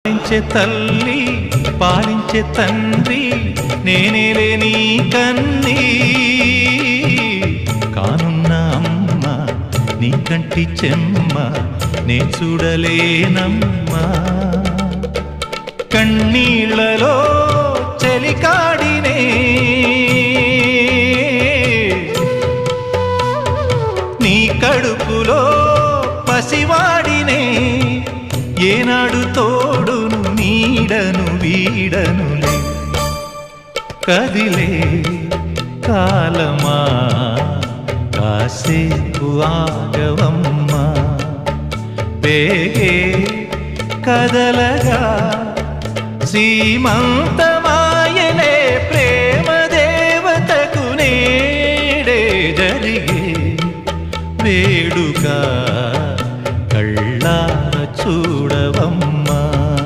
పాలించే తల్లి పాలించే తండ్రి నేనేలే నీ కన్నీ కానున్న అమ్మ నీ కంటి చెమ్మ నే చూడలేనమ్మా కన్నీళ్లలో చెలికాడినే నీ కడుపులో పసివాడినే ఏనాడు తోడును నీడను వీడనులే కదిలే కాలమా కాసేపు ఆగవమ్మా వేగే కదలగా సీమంతమా